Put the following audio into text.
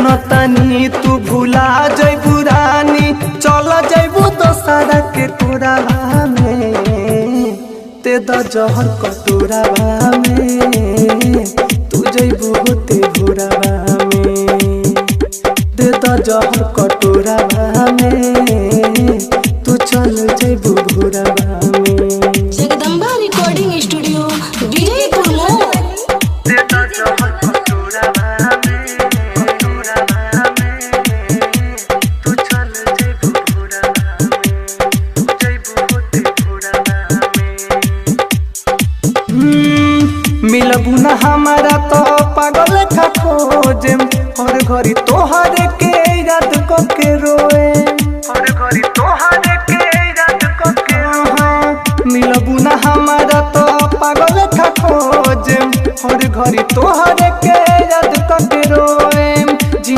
जानतानी तू भुला जइबू रानी, चल जइबू दोसरा के कोरावा में, ते द जहर कटोरावा में, तू जइबू होते भोरावा में, दे द जहर कटोरावा में, तू चल जइबू भोरावा में। Jagdamba recording studio DJ Kurmo. मिलबू ना हमारा तो पागल का खोजे, हर घड़ी तोहरे के याद करके रोए, हर घड़ी तोहरे के याद करके। मिलबू ना हमारा तो पागल का खोजे, हर घड़ी तोहरे के याद करके रोए।